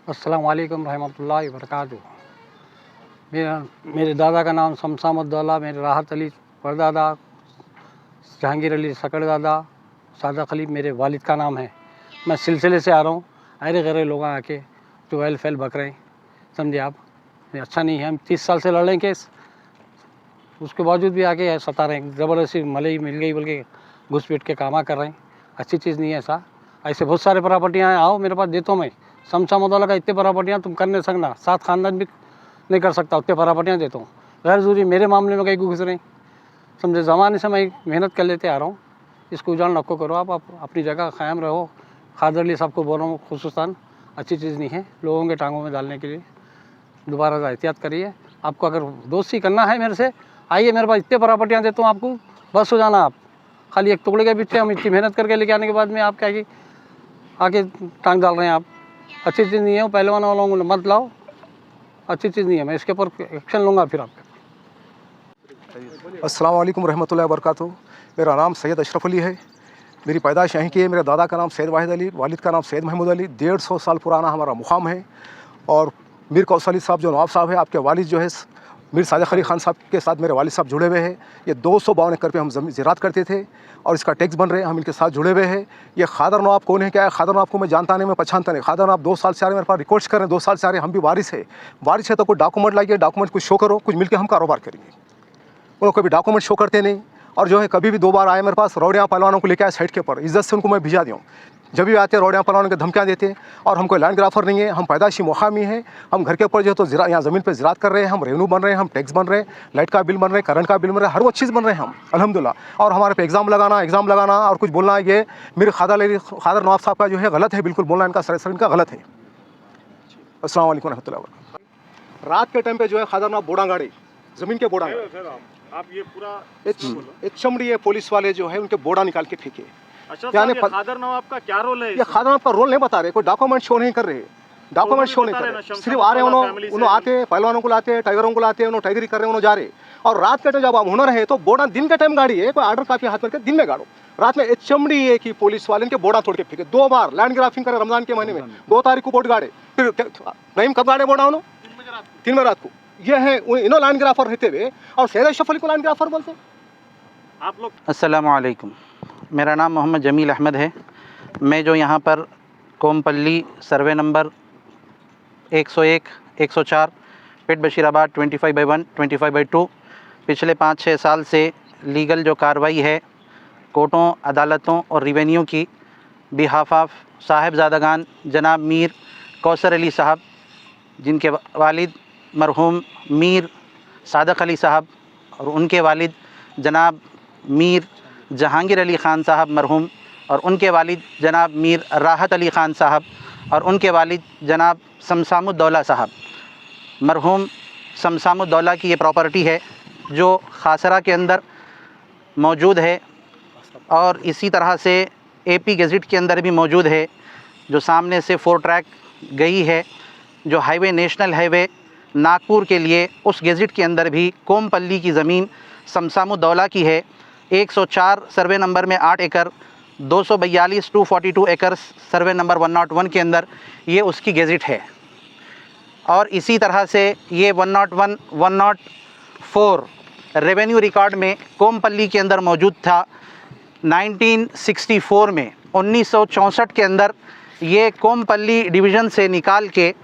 अस्सलाम वालेकुम रहमतुल्लाहि व बरकातुहू। मेरे दादा का नाम शमसामुद्दौला, मेरे राहत अली परदादा, जहांगीर अली सकड़दादा, सादक अली मेरे वालिद का नाम है। मैं सिलसिले से आ रहा हूँ। अरे गरे लोग आके जो वेल फैल बक रहे हैं, समझे आप, ये अच्छा नहीं है। हम 30 साल से लड़ रहे हैं केस, उसके बावजूद भी आके सता रहे हैं। ज़बरदस्ती मलई मिल गई बोल के घुसपैठ के कामा कर रहे हैं, अच्छी चीज़ नहीं है ऐसा। ऐसे बहुत सारे प्रॉपर्टियाँ हैं, आओ मेरे पास देता हूँ मैं। शमसामुद्दौला का इतने प्रॉपर्टियाँ तुम कर नहीं सकना, 7 खानदान भी नहीं कर सकता, उतने प्रॉपर्टियाँ देता हूँ। गैर ज़रूरी मेरे मामले में कहीं घुस रहे हैं, समझे। ज़माने से मैं मेहनत कर लेते आ रहा हूँ, इसको उजाड़ नको करो। आप अपनी जगह क़ायम रहो। खादर अली साहब को बोल रहा हूँ खुसूसन, अच्छी चीज़ नहीं है लोगों के टांगों में डालने के लिए। दोबारा से एहतियात करिए। आपको अगर दोस्ती करना है मेरे से, आइए, मेरे पास इतने प्रॉपर्टियाँ देता हूँ आपको, बस हो जाना आप। खाली एक टुकड़े के पीछे हम इतनी मेहनत करके लेके आने के बाद में आप क्या कि आके टांग डाल रहे हैं आप। अच्छी चीज़ नहीं है वो। पहलवान वालों को मत लाओ, अच्छी चीज़ नहीं है। मैं इसके ऊपर एक्शन लूँगा फिर आप। अस्सलाम वालेकुम रहमतुल्लाहि व बरकातुहू। मेरा नाम सैयद अशरफ अली है। मेरी पैदाइश यहीं की है। मेरे दादा का नाम सैयद वाहिद अली, वालिद का नाम सैयद महमूद अली। 150 साल पुराना हमारा मुकाम है। और मीर कौसली साहब जो नवाब साहब है, आपके वालिद जो है मीर सादिक अली खान साहब के साथ मेरे वालिद साहब जुड़े हुए हैं। ये 252 एकड़ पे हम ज़मीन ज़राअत करते थे और इसका टैक्स बन रहे हैं, हम इनके साथ जुड़े हुए हैं। ये खादर नवाब कौन है, क्या है? खादर नवाब को मैं जानता नहीं, मैं पहचानता नहीं। खादर नवाब 2 साल से आ रहे मेरे पास रिकॉर्ड्स कर रहे हैं, 2 साल से आ रहे हैं। हम भी वारिस है तो कोई डॉक्यूमेंट लाइए, डॉक्यूमेंट कुछ शो करो, कुछ मिलकर हम कारोबार करेंगे। वो कभी डॉक्यूमेंट शो करते नहीं। और जो है कभी भी 2 बार आए मेरे पास, रौड़ियाँ पहलवानों को लेकर आए साइड के ऊपर, इज्जत से उनको मैं भिजा दूँ। जब भी आते हैं रौड़ियाँ पहलवानों के धमकियाँ देते हैं। और हमको लैंड ग्राफर नहीं है, हम पैदाइशी मुकामी हैं। हम घर के ऊपर जो है तो यहाँ ज़मीन पे ज़राअत कर रहे हैं, हम रेवेन्यू बन रहे हैं, हम टैक्स बन रहे हैं, लाइट का बिल बन रहे हैं, करंट का बिल बन रहा है, हर वो चीज़ बन रहे हैं हम अल्हम्दुलिल्लाह। और हमारे पे एग्ज़ाम लगाना और कुछ बोलना, ये मेरे खादर नवाब साहब का जो है गलत है, बिल्कुल बोलना इनका सरासर इनका गलत है। अस्सलाम वालेकुम रहमतुल्लाहि व बरकातुहू। रात के टाइम पे जो है खादर नवाब बोड़ा गाड़ी, ज़मीन के बोड़ा, आप ये पूरा एक चमड़ी है, पुलिस वाले जो है उनके बोड़ा निकाल के फेंके। अच्छा साहब, ये खादर नवाब का क्या रोल है? ये खादर नवाब का रोल नहीं बता रहे, कोई डॉक्यूमेंट शो नहीं कर रहे, डॉक्यूमेंट शो नहीं कर रहे। सिर्फ आ रहे हैं, उन्होंने आते हैं, पहलवानों को लाते हैं, टाइगरों को लाते हैं, उन्होंने टाइगरी कर रहे हैं, उन्होंने जा रहे। और रात के टाइम जब आप हुनर है तो बोड़ा दिन के टाइम गाड़ी है, कोई ऑर्डर काफी हाथ करके दिन में गाड़ो। रात में एक चमड़ी है कि पुलिस वाले इनके बोड़ा तोड़ के फेंके। 2 बार लैंड ग्राफिंग करे रमजान के महीने में, 2 तारीख को बोट गाड़े। फिर नहीं कब गाड़े बोड़ा उन्होंने? 3 में रात को। ये है इन्होंने लैंड ग्राफर रहते हुए और सैयद अशरफ अली को लैंड ग्राफर बोलते आप लोग। अस्सलामु अलैकुम, मेरा नाम मोहम्मद जमील अहमद है। मैं जो यहाँ पर कोमपल्ली सर्वे नंबर 101, 104, पेट बशीराबाद 25/1, 25/2 पिछले 5-6 साल से लीगल जो कार्रवाई है कोर्टों, अदालतों और रिवेन्यू की बिहाफ ऑफ साहिबजादगान जनाब मीर कौसर अली साहब, जिनके वालिद मरहूम मीर सादक अली साहब और उनके वालिद जनाब मीर जहांगीर अली ख़ान साहब मरहूम और उनके वालिद जनाब मीर राहत अली ख़ान साहब और उनके वालिद जनाब शमसामुद्दौला साहब मरहूम। शमसामुद्दौला की ये प्रॉपर्टी है जो खासरा के अंदर मौजूद है और इसी तरह से AP गेज़िट के अंदर भी मौजूद है, जो सामने से 4 ट्रैक गई है, जो हाईवे नेशनल हाईवे नागपुर के लिए, उस गेज़िट के अंदर भी कोमपल्ली की ज़मीन शमसामुद्दौला की है। 104 सर्वे नंबर में 8 एकड़, 242 242 एकड़ सर्वे नंबर 101 के अंदर ये उसकी गेज़िट है। और इसी तरह से ये 101, 104 रेवेन्यू रिकॉर्ड में कोमपल्ली के अंदर मौजूद था। 1964 में 1964 के अंदर ये कोमपल्ली डिवीज़न से निकाल के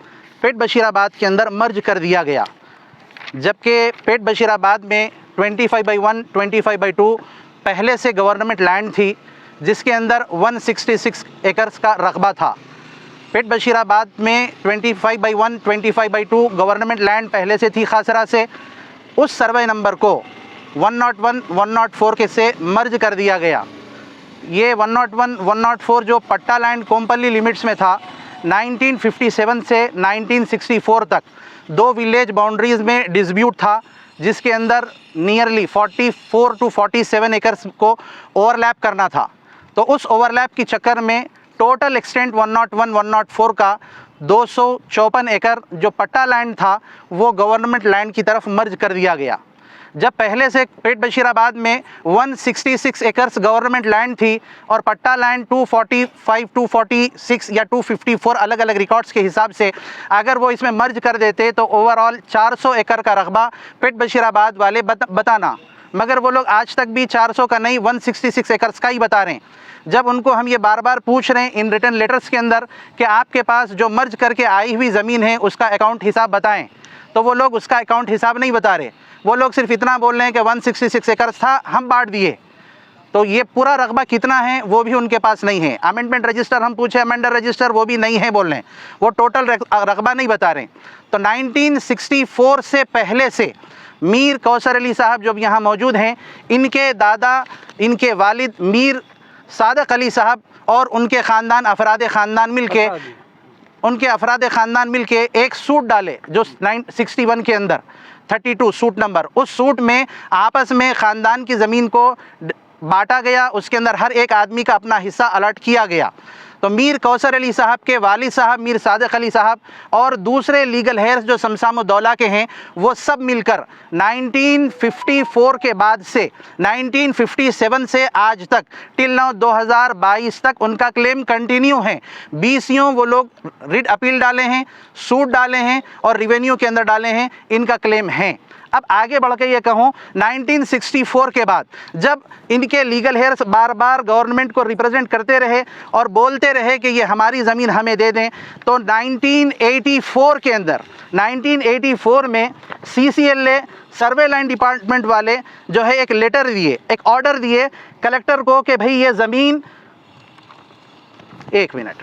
पेट बशीराबाद के अंदर मर्ज कर दिया गया, जबकि पेट बशीराबाद में 25/1, 25/2 पहले से गवर्नमेंट लैंड थी, जिसके अंदर 166 एकर्स का रकबा था। पेट बशीराबाद में 25/1, 25/2 गवर्नमेंट लैंड पहले से थी खासरा से। उस सर्वे नंबर को 101, 104 के से मर्ज कर दिया गया। ये 101, 104 जो पट्टा लैंड कोमपल्ली लिमिट्स में था, 1957 से 1964 तक 2 विलेज बाउंड्रीज़ में डिस्प्यूट था, जिसके अंदर नियरली 44 to 47 एकर्स को ओवरलैप करना था। तो उस ओवरलैप के चक्कर में टोटल एक्सटेंट 101, 104 का 254 एकड़ जो पट्टा लैंड था वो गवर्नमेंट लैंड की तरफ मर्ज कर दिया गया। जब पहले से पेट बशीराबाद में 166 एकर्स गवर्नमेंट लैंड थी और पट्टा लैंड 245, 246 या 254 अलग अलग रिकॉर्ड्स के हिसाब से अगर वो इसमें मर्ज कर देते तो ओवरऑल 400 एकड़ का रकबा पेट बशीराबाद वाले बताना, मगर वो लोग आज तक भी 400 का नहीं 166 एकर्स का ही बता रहे हैं। जब उनको हम ये बार बार पूछ रहे हैं इन रिटर्न लेटर्स के अंदर कि आपके पास जो मर्ज करके आई हुई ज़मीन है उसका अकाउंट हिसाब बताएं, तो वो लोग उसका अकाउंट हिसाब नहीं बता रहे। वो लोग सिर्फ इतना बोल रहे हैं कि 166 एकर्स था, हम बांट दिए। तो ये पूरा रकबा कितना है वो भी उनके पास नहीं है। अमेंडमेंट रजिस्टर हम पूछे, अमेंडर रजिस्टर वो भी नहीं है बोल रहे हैं, वो टोटल रकबा नहीं बता रहे। तो 1964 से पहले से मीर कौसर अली साहब जो यहाँ मौजूद हैं, इनके दादा, इनके वालिद मीर सादक अली साहब और उनके ख़ानदान अफराद ख़ानदान मिलके एक सूट डाले जो 1961 के अंदर 32 सूट नंबर, उस सूट में आपस में ख़ानदान की ज़मीन को बांटा गया, उसके अंदर हर एक आदमी का अपना हिस्सा अलॉट किया गया। तो मीर कौसर अली साहब के वालिद साहब मीर सादक अली साहब और दूसरे लीगल हेयर्स जो शमशामुद्दौला के हैं वो सब मिलकर 1954 के बाद से 1957 से आज तक टिल नाउ 2022 तक उनका क्लेम कंटिन्यू है। 20 वो लोग रिट अपील डाले हैं, सूट डाले हैं और रिवेन्यू के अंदर डाले हैं, इनका क्लेम है। अब आगे बढ़ के ये कहूँ 1964 के बाद जब इनके लीगल हेयर्स बार बार गवर्नमेंट को रिप्रेजेंट करते रहे और बोलते रहे कि ये हमारी ज़मीन हमें दे दें, तो 1984 के अंदर 1984 में CCLA सर्वे लाइन डिपार्टमेंट वाले जो है एक लेटर दिए, एक ऑर्डर दिए कलेक्टर को कि भाई ये ज़मीन, एक मिनट,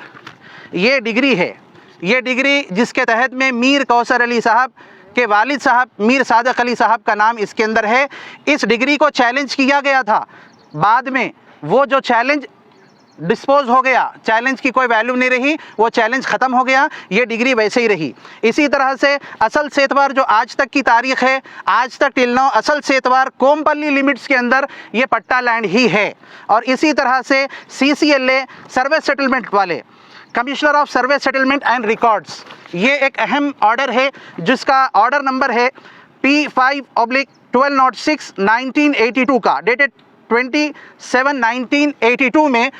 ये डिग्री है, ये डिग्री जिसके तहत में मीर कौसर अली साहब के वालिद साहब मीर सादक अली साहब का नाम इसके अंदर है। इस डिग्री को चैलेंज किया गया था, बाद में वो जो चैलेंज डिस्पोज हो गया, चैलेंज की कोई वैल्यू नहीं रही, वो चैलेंज ख़त्म हो गया, ये डिग्री वैसे ही रही। इसी तरह से असल सेतवार जो आज तक की तारीख़ है, आज तक टिल नाउ असल सेतवार कोमपल्ली लिमिट्स के अंदर ये पट्टा लैंड ही है। और इसी तरह से CCLA सर्वे सेटलमेंट वाले, commissioner of survey settlement and records, ये एक अहम ऑर्डर है जिसका ऑर्डर नंबर है P5/1206 1982 का, डेटेड 27/1982 में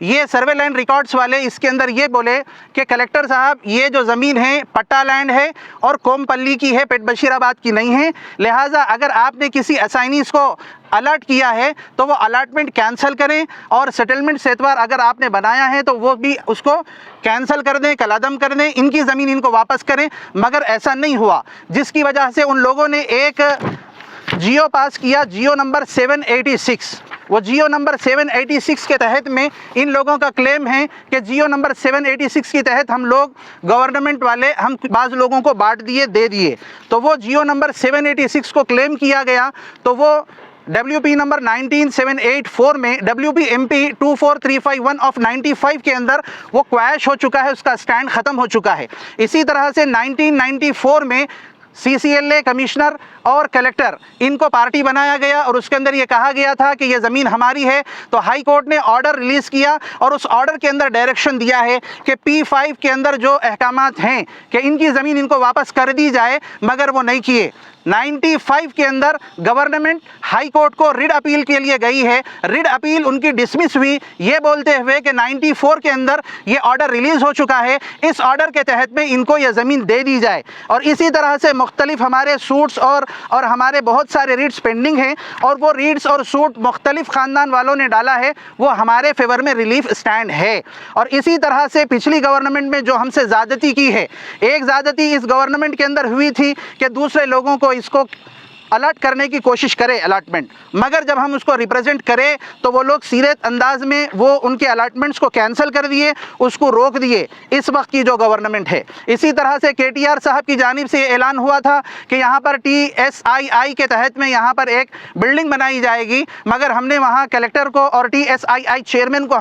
ये सर्वे लैंड रिकॉर्ड्स वाले इसके अंदर ये बोले कि कलेक्टर साहब ये जो ज़मीन है पट्टा लैंड है और कोमपल्ली की है, पेट बशीराबाद की नहीं है, लिहाजा अगर आपने किसी असाइनीज़ को अलर्ट किया है तो वो अलॉटमेंट कैंसिल करें और सेटलमेंट सेतवार अगर आपने बनाया है तो वो भी उसको कैंसिल कर दें, कलादम कर दें, इनकी ज़मीन इनको वापस करें। मगर ऐसा नहीं हुआ, जिसकी वजह से उन लोगों ने एक जियो पास किया, जियो नंबर 786। वो जियो नंबर 786 के तहत में इन लोगों का क्लेम है कि जियो नंबर 786 के तहत हम लोग गवर्नमेंट वाले हम बाज़ लोगों को बांट दिए, दे दिए। तो वो जियो नंबर 786 को क्लेम किया गया, तो वो WP नंबर 19784 में WP MP 24351 ऑफ 95 के अंदर वो क्वैश हो चुका है, उसका स्टैंड ख़त्म हो चुका है। इसी तरह से 1994 में CCLA कमिश्नर और कलेक्टर इनको पार्टी बनाया गया और उसके अंदर ये कहा गया था कि ये ज़मीन हमारी है। तो हाई कोर्ट ने ऑर्डर रिलीज़ किया और उस ऑर्डर के अंदर डायरेक्शन दिया है कि P5 के अंदर जो अहकामात हैं कि इनकी ज़मीन इनको वापस कर दी जाए, मगर वो नहीं किए। 95 के अंदर गवर्नमेंट हाई कोर्ट को रिट अपील के लिए गई है, रिट अपील उनकी डिसमिस हुई ये बोलते हुए कि 94 के अंदर ये ऑर्डर रिलीज़ हो चुका है, इस ऑर्डर के तहत में इनको ये ज़मीन दे दी जाए। और इसी तरह से मुख्तलिफ हमारे सूट्स और हमारे बहुत सारे रीट्स पेंडिंग हैं और वो रीट्स और सूट मुख्तलिफ ख़ानदान वालों ने डाला है, वो हमारे फेवर में रिलीफ स्टैंड है। और इसी तरह से पिछली गवर्नमेंट में जो हमसे ज़्यादती की है, एक ज़्यादती इस गवर्नमेंट के अंदर हुई थी कि दूसरे लोगों को इसको अलर्ट करने की कोशिश करे अलॉटमेंट, मगर जब हम उसको रिप्रेजेंट करें तो वो लोग सीधे अंदाज में वो उनके अलॉटमेंट्स को कैंसिल कर दिए, उसको रोक दिए इस वक्त की जो गवर्नमेंट है। इसी तरह से KTR साहब की जानिब से ऐलान हुआ था कि यहाँ पर TSII के तहत में यहाँ पर एक बिल्डिंग बनाई जाएगी, मगर हमने वहाँ कलेक्टर को और TSII चेयरमैन को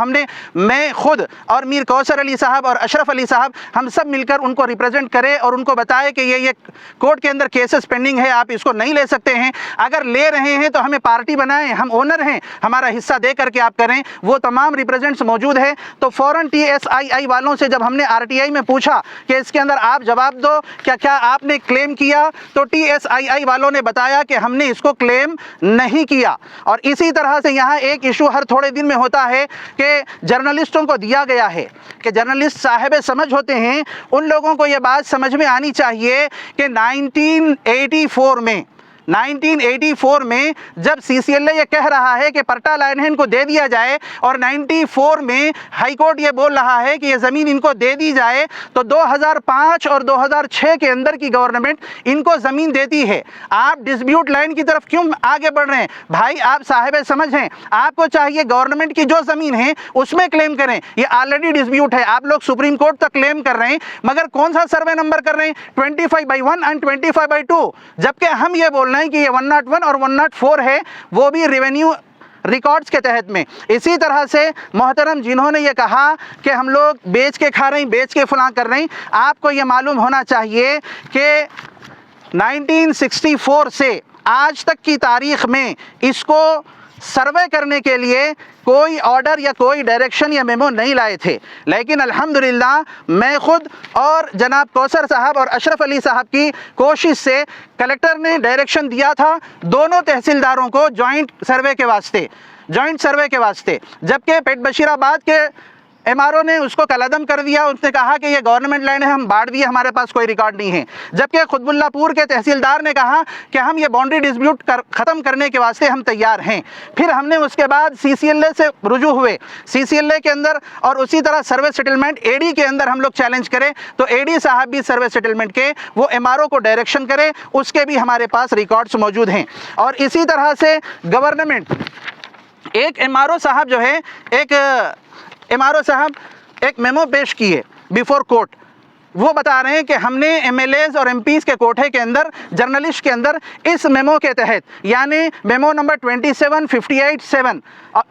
मैं खुद और मीर कौसर अली साहब और अशरफ अली साहब हम सब मिलकर उनको रिप्रेजेंट करें और उनको बताए कि ये कोर्ट के अंदर केसेस पेंडिंग है, आप इसको नहीं ले सकते सकते हैं। अगर ले रहे हैं तो हमें पार्टी बनाएं, हम ओनर हैं, हमारा हिस्सा दे करके आप करें। वो तमाम रिप्रेजेंट्स मौजूद है। तो फ़ौरन TSII वालों से जब हमने RTI में पूछा कि इसके अंदर आप जवाब दो, क्या आपने क्लेम किया, तो TSII वालों ने बताया कि हमने इसको क्लेम नहीं किया। और इसी तरह से यहाँ एक इशू हर थोड़े दिन में होता है कि जर्नलिस्टों को दिया गया है कि जर्नलिस्ट साहिब समझ होते हैं, उन लोगों को ये बात समझ में आनी चाहिए कि 1984 में जब CCLA ये कह रहा है कि पट्टा लाइन है इनको दे दिया जाए, और 94 में हाई कोर्ट ये बोल रहा है कि ये ज़मीन इनको दे दी जाए, तो 2005 और 2006 के अंदर की गवर्नमेंट इनको ज़मीन देती है। आप डिस्प्यूट लाइन की तरफ क्यों आगे बढ़ रहे हैं भाई? आप साहिब समझ हैं, आपको चाहिए गवर्नमेंट की जो ज़मीन है उसमें क्लेम करें। ये ऑलरेडी डिस्प्यूट है, आप लोग सुप्रीम कोर्ट तक क्लेम कर रहे हैं, मगर कौन सा सर्वे नंबर कर रहे हैं? 25/1 एंड 25/2, जबकि हम ये बोल कि ये 101 और 104 है, वो भी रेवेन्यू रिकॉर्ड्स के तहत में। इसी तरह से मोहतरम जिन्होंने ये कहा कि हम लोग बेच के खा रहे हैं, बेच के फलां कर रहे हैं, आपको ये मालूम होना चाहिए कि 1964 से आज तक की तारीख में इसको सर्वे करने के लिए कोई ऑर्डर या कोई डायरेक्शन या मेमो नहीं लाए थे। लेकिन अल्हम्दुलिल्लाह मैं खुद और जनाब कौसर साहब और अशरफ अली साहब की कोशिश से कलेक्टर ने डायरेक्शन दिया था दोनों तहसीलदारों को जॉइंट सर्वे के वास्ते, जबकि पेट बशीराबाद के MRO ने उसको कलअदम कर दिया। उसने कहा कि ये गवर्नमेंट लैंड है, हम बांट दिए, हमारे पास कोई रिकॉर्ड नहीं है। जबकि खुतबुल्लापुर के तहसीलदार ने कहा कि हम ये बाउंड्री डिस्प्यूट ख़त्म करने के वास्ते हम तैयार हैं। फिर हमने उसके बाद CCLA से रुजू हुए, CCLA के अंदर और उसी तरह सर्वे सेटलमेंट AD के अंदर हम लोग चैलेंज करें, तो AD साहब भी सर्वे सेटलमेंट के वो MRO को डायरेक्शन करें, उसके भी हमारे पास रिकॉर्ड्स मौजूद हैं। और इसी तरह से गवर्नमेंट एक MRO साहब जो है, MRO साहब एक मेमो पेश किए बिफोर कोर्ट। वो बता रहे हैं कि हमने MLAs और MPs के कोठे के अंदर, जर्नलिस्ट के अंदर इस मेमो के तहत, यानी मेमो नंबर 27587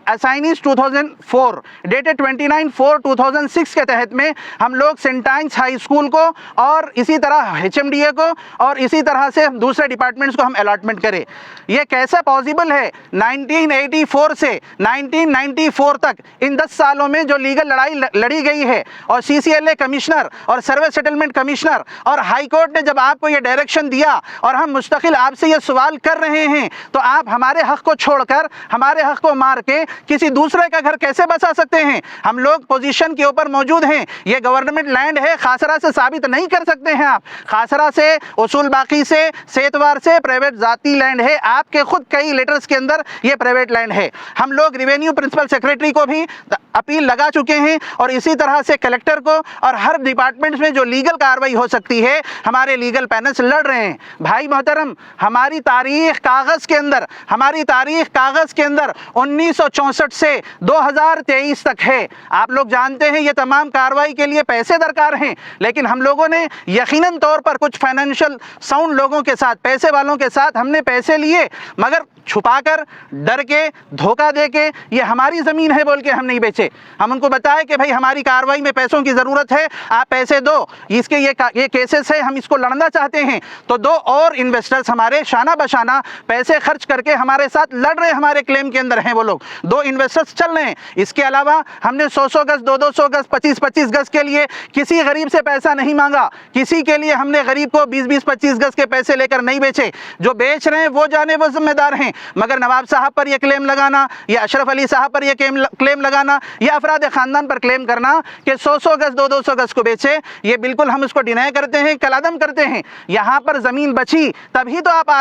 असाइनीज 2004 डेटेड 29/4/2006 के तहत में हम लोग सेंट आइंस हाई स्कूल को और इसी तरह HMDA को और इसी तरह से दूसरे डिपार्टमेंट्स को हम अलॉटमेंट करें। ये कैसे पॉसिबल है? 1984 से 1994 तक इन 10 सालों में जो लीगल लड़ाई लड़ी गई है, और CCLA कमिश्नर और सर्वे सेटलमेंट कमिश्नर और हाई कोर्ट ने जब आपको ये डायरेक्शन दिया और हम मुस्तकिल आपसे ये सवाल कर रहे हैं, तो आप हमारे हक को छोड़कर, हमारे हक को मार के किसी दूसरे का घर कैसे बसा सकते हैं? हम लोग पोजीशन के ऊपर मौजूद हैं, ये गवर्नमेंट लैंड है, खासरा से साबित नहीं कर सकते हैं आप। खासरा से, उसूल बाकी से, सेतवार से प्राइवेट जाती लैंड है, आपके खुद कई लेटर्स के अंदर ये प्राइवेट लैंड है। हम लोग रिवेन्यू प्रिंसिपल सेक्रेटरी को भी अपील लगा चुके हैं और इसी तरह से कलेक्टर को, और हर डिपार्टमेंट में जो लीगल कार्रवाई हो सकती है हमारे लीगल पैनल्स लड़ रहे हैं। भाई मोहतरम, हमारी तारीख कागज़ के अंदर 1964 से 2023 तक है। आप लोग जानते हैं ये तमाम कार्रवाई के लिए पैसे दरकार हैं, लेकिन हम लोगों ने यकीनन तौर पर कुछ फाइनेंशियल साउंड लोगों के साथ, पैसे वालों के साथ हमने पैसे लिए, मगर छुपाकर, डर के, धोखा दे के ये हमारी ज़मीन है बोल के हम नहीं बेचे। हम उनको बताए कि भाई हमारी कार्रवाई में पैसों की ज़रूरत है, आप पैसे दो, इसके ये केसेस है, हम इसको लड़ना चाहते हैं। तो 2 और इन्वेस्टर्स हमारे शाना बशाना पैसे खर्च करके हमारे साथ लड़ रहे, हमारे क्लेम के अंदर हैं वो लोग। 2 इन्वेस्टर्स चल रहे हैं। इसके अलावा हमने 100-100 गज़, 200-200 गज़, 25-25 गज़ के लिए किसी गरीब से पैसा नहीं मांगा। किसी के लिए हमने गरीब को 20-20, 25 गज़ के पैसे लेकर नहीं बेचे। जो बेच रहे हैं वो जाने, वो जिम्मेदार हैं। मगर नवाब साहब पर यह क्लेम लगाना, या अशरफ अली साहब पर यह क्लेम लगाना, या अफराद ख़ानदान पर क्लेम करना कि 100-100 गज़, 200-200 गज़ को बेचे, ये बिल्कुल हम उसको डिनाई करते हैं, कलादम करते हैं। यहाँ पर ज़मीन बची तभी तो आप आ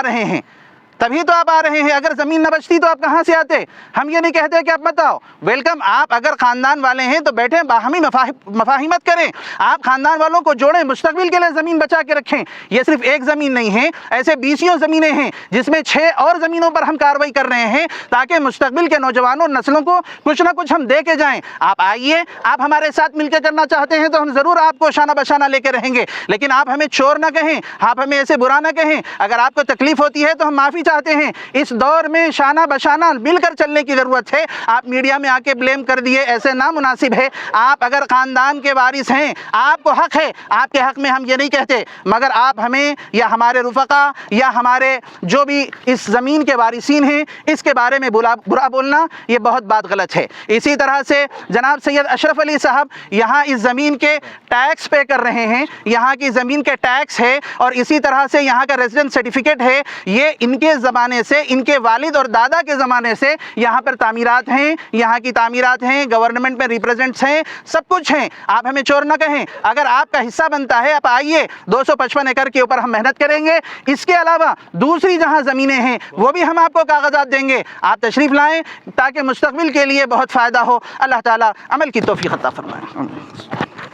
रहे हैं, अगर ज़मीन न बचती तो आप कहाँ से आते? हम ये नहीं कहते कि आप मत आओ, वेलकम। आप अगर ख़ानदान वाले हैं तो बैठें, बाहमी मफाहिमत करें, आप ख़ानदान वालों को जोड़ें, मुस्तक़बिल के लिए ज़मीन बचा के रखें। ये सिर्फ एक ज़मीन नहीं है, ऐसे 20 ज़मीनें हैं जिसमें 6 और ज़मीनों पर हम कार्रवाई कर रहे हैं, ताकि मुस्तक़बिल के नौजवानों नस्लों को कुछ ना कुछ हम दे के जाएँ। आप आइए, आप हमारे साथ मिलकर करना चाहते हैं तो हम ज़रूर आपको शाना बशाना लेकर रहेंगे, लेकिन आप हमें चोर ना कहें, आप हमें ऐसे बुरा ना कहें। अगर आपको तकलीफ़ होती है तो हम माफ़ी चाहते हैं। इस दौर में शाना बशाना मिलकर चलने की ज़रूरत है। आप मीडिया में आके ब्लेम कर दिए, ऐसे नामुनासिब है। आप अगर ख़ानदान के वारिस हैं, आपको हक़ है, आपके हक़ में हम ये नहीं कहते, मगर आप हमें या हमारे रुफ़क़ा या हमारे जो भी इस ज़मीन के वारिसीन हैं, इसके बारे में बुरा बोलना ये बहुत बात गलत है। इसी तरह से जनाब सैयद अशरफ अली साहब यहाँ इस ज़मीन के टैक्स पे कर रहे हैं, यहाँ की ज़मीन के टैक्स है और इसी तरह से यहाँ का रेजिडेंट सर्टिफिकेट है। ये इनके ज़माने से, इनके वालिद और दादा के ज़माने से यहाँ पर तामीरात हैं, यहाँ की तामीरात हैं, गवर्नमेंट में रिप्रेजेंट्स हैं, सब कुछ हैं। आप हमें चोर ना कहें। अगर आपका हिस्सा बनता है, आप आइए, 255 एकड़ के ऊपर हम मेहनत करेंगे। इसके अलावा दूसरी जहाँ ज़मीनें हैं वो भी हम आपको कागजात देंगे। आप तशरीफ़ लाएँ ताकि मुस्तक़बिल के लिए बहुत फ़ायदा हो। अल्लाह ताला अमल की तौफ़ीक़ अता फरमाए।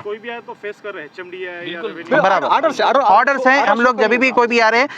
कोई भी आए तो फेस कर रहे हैं, HMDA है या रेवेन्यू। बराबर ऑर्डर्स हैं। हम लोग जब भी कोई भी आ रहे हैं,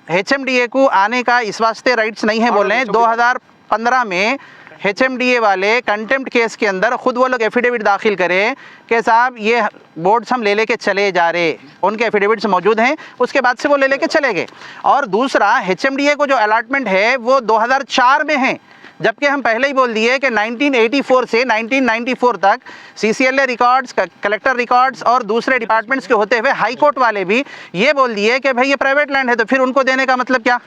HMDA को आने का इस वास्ते राइट्स नहीं है बोल रहे हैं। 2015 में HMDA वाले कंटेम्प्ट केस के अंदर खुद वो लोग एफिडेविट दाखिल करें कि साहब ये बोर्ड्स हम ले लेके चले जा रहे, उनके एफिडेविट्स मौजूद हैं, उसके बाद से वो ले लेके चले गए। और दूसरा HMDA को जो अलॉटमेंट है वो 2004 में है, जबकि हम पहले ही बोल दिए कि 1984 से 1994 तक CCLA रिकॉर्ड्स, कलेक्टर रिकॉर्ड्स और दूसरे डिपार्टमेंट्स के होते हुए हाई कोर्ट वाले भी ये बोल दिए कि भाई ये प्राइवेट लैंड है, तो फिर उनको देने का मतलब क्या?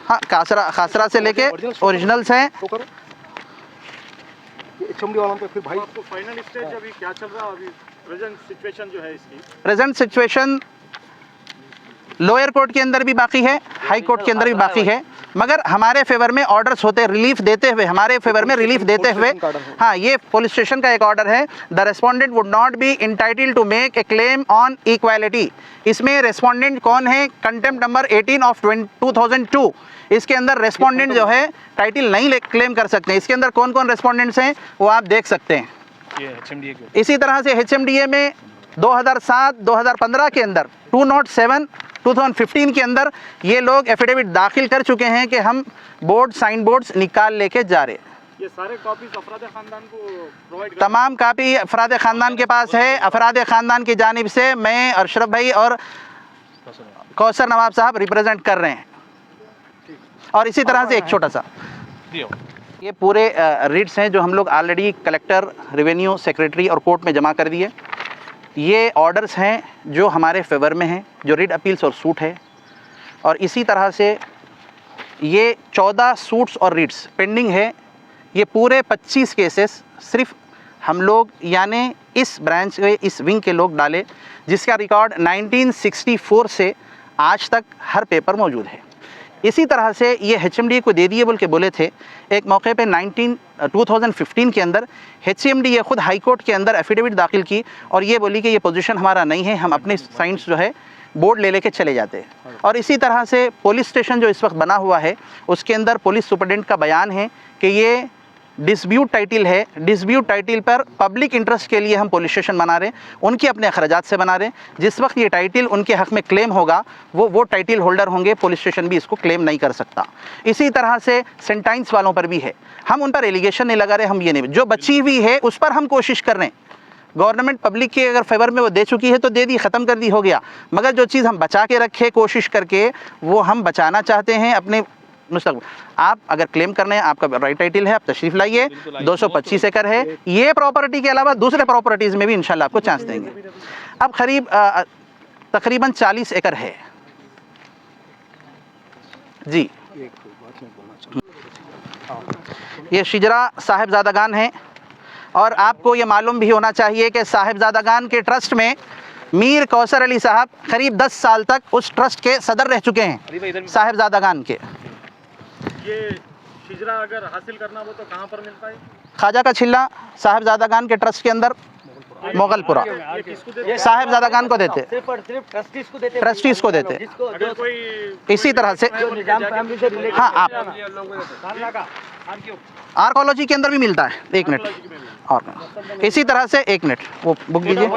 हाँ, खासरा से लेके ओरिजिनल्स हैं। आपको फाइनल स्टेज अभी क्या चल रहा है, अभी प्रेजेंट सिचुएशन जो है इसकी? प्रेजेंट सिचुएशन लोअर कोर्ट के अंदर भी बाकी है, हाई कोर्ट के अंदर भी बाकी है, मगर हमारे फेवर में ऑर्डर्स होते, रिलीफ देते हुए, हमारे फेवर में रिलीफ देते हुए। हाँ, ये पुलिस स्टेशन का एक ऑर्डर है। The respondent would not be entitled to make a claim on equality. इसमें रेस्पोंडेंट कौन है? Contempt number 18 of 2002। इसके अंदर रेस्पोंडेंट जो है टाइटल नहीं क्लेम कर सकते। इसके अंदर कौन कौन रेस्पोंडेंट्स हैं वो आप देख सकते हैं। ये HMDA के इसी तरह से HMDA में 2007-2015 के अंदर 207 2015 के अंदर ये लोग एफिडेविट दाखिल कर चुके हैं कि हम बोर्ड साइन बोर्ड्स निकाल लेके जा रहे। ये सारे कॉपीज अफराद ख़ानदान को प्रोवाइड तमाम कापी अफराद ख़ानदान के पास है। अफराद ख़ानदान की जानिब से मैं अशरफ भाई और कौसर नवाब साहब रिप्रेजेंट कर रहे हैं। और इसी तरह से एक छोटा सा ये पूरे रिट्स हैं जो हम लोग ऑलरेडी कलेक्टर, रेवेन्यू, सेक्रेटरी और कोर्ट में जमा कर दिए। ये ऑर्डर्स हैं जो हमारे फेवर में हैं, जो रिट अपील्स और सूट है। और इसी तरह से ये 14 सूट्स और रिट्स पेंडिंग है। ये पूरे 25 केसेस सिर्फ हम लोग यानी इस ब्रांच के, इस विंग के लोग डाले, जिसका रिकॉर्ड 1964 से आज तक हर पेपर मौजूद है। इसी तरह से ये HMDA को दे दिए बोल के बोले थे। एक मौके पे 2015 के अंदर HMDA खुद हाई कोर्ट के अंदर एफिडेविट दाखिल की और ये बोली कि ये पोजीशन हमारा नहीं है, हम अपने साइंस जो है बोर्ड ले लेके चले जाते हैं। और इसी तरह से पुलिस स्टेशन जो इस वक्त बना हुआ है उसके अंदर पुलिस सुपरडेंट का बयान है कि ये डिस्प्यूट टाइटल है। डिस्प्यूट टाइटल पर पब्लिक इंटरेस्ट के लिए हम पुलिस स्टेशन बना रहे हैं, उनके अपने अखराजात से बना रहे हैं। जिस वक्त ये टाइटल उनके हक़ में क्लेम होगा वो टाइटल होल्डर होंगे, पुलिस स्टेशन भी इसको क्लेम नहीं कर सकता। इसी तरह से सेंटाइंस वालों पर भी है, हम उन पर एलिगेशन नहीं लगा रहे, हम ये नहीं, जो बची हुई है उस पर हम कोशिश कर रहे हैं। गवर्नमेंट पब्लिक के अगर फेवर में वो दे चुकी है तो दे दी, ख़त्म कर दी, हो गया। मगर जो चीज़ हम बचा के रखे कोशिश करके, वो हम बचाना चाहते हैं अपने मुस्तक़बिल। आप अगर क्लेम करने हैं, आपका राइट टाइटल है, आप तशरीफ़ लाइए। 225 एकड़ है। ये प्रॉपर्टी के अलावा दूसरे प्रॉपर्टीज़ में भी इंशाल्लाह आपको चांस देंगे। अब करीब तकरीबन 40 एकड़ है जी। ये शिजरा साहिबजादागान है और आपको ये मालूम भी होना चाहिए कि साहिबजादागान के ट्रस्ट में मीर कौसर अली साहब करीब 10 साल तक उस ट्रस्ट के सदर रह चुके हैं साहिबजादागान के। ये शिजरा अगर हासिल करना हो तो कहाँ पर मिलता है? ख्वाजा का छिल्ला साहिबजादागान के ट्रस्ट के अंदर मोगलपुरा साहिबजादागान को देते, ट्रस्टीज को देते। अगर कोई इसी तरह से हाँ, आप आर्कोलॉजी के अंदर भी मिलता है। एक मिनट और इसी तरह से एक मिनट वो बुक दीजिए।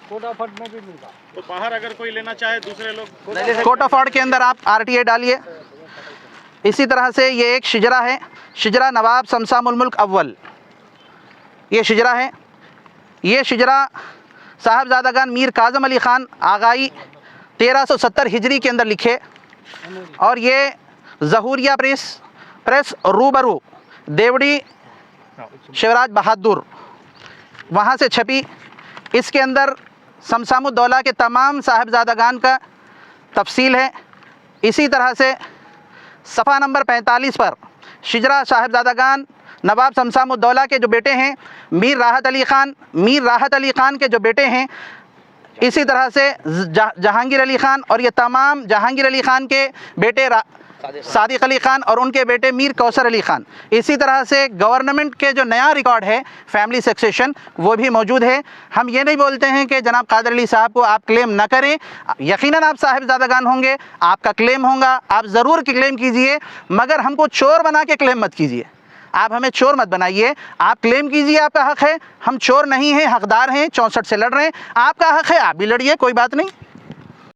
तो बाहर अगर कोई लेना चाहे दूसरे लोग, कोटाफॉर्ड के अंदर आप RTA डालिए। इसी तरह से ये एक शिजरा है, शिजरा नवाब शमसामुल मुल्क अव्वल, ये शिजरा है। ये शिजरा साहिबजादागान मीर काज़म अली ख़ान आगाई 1370 हिजरी के अंदर लिखे और ये ज़हूरिया प्रेस रूबरू देवड़ी शिवराज बहादुर वहाँ से छपी। इसके अंदर शमशामुद्दौला के तमाम साहिबजादागान का तफसील है। इसी तरह से सफ़ा नंबर 45 पर शिजरा साहिबजादागान नवाब शमशामुद्दौला के जो बेटे हैं मीर राहत अली ख़ान के जो बेटे हैं, इसी तरह से जहांगीर अली ख़ान और ये तमाम जहांगीर अली ख़ान के बेटे सादिक अली ख़ान और उनके बेटे मीर कौसर अली ख़ान। इसी तरह से गवर्नमेंट के जो नया रिकॉर्ड है फैमिली सक्सेशन वो भी मौजूद है। हम ये नहीं बोलते हैं कि जनाब कादर अली साहब को आप क्लेम ना करें, यकीनन आप साहिबजादागान होंगे, आपका क्लेम होगा, आप ज़रूर क्लेम कीजिए, मगर हमको चोर बना के क्लेम मत कीजिए। आप हमें चोर मत बनाइए। आप क्लेम कीजिए, आपका हक़ है, हम चोर नहीं हैं, हकदार हैं, 64 से लड़ रहे हैं, आपका हक़ है, आप भी लड़िए, कोई बात नहीं।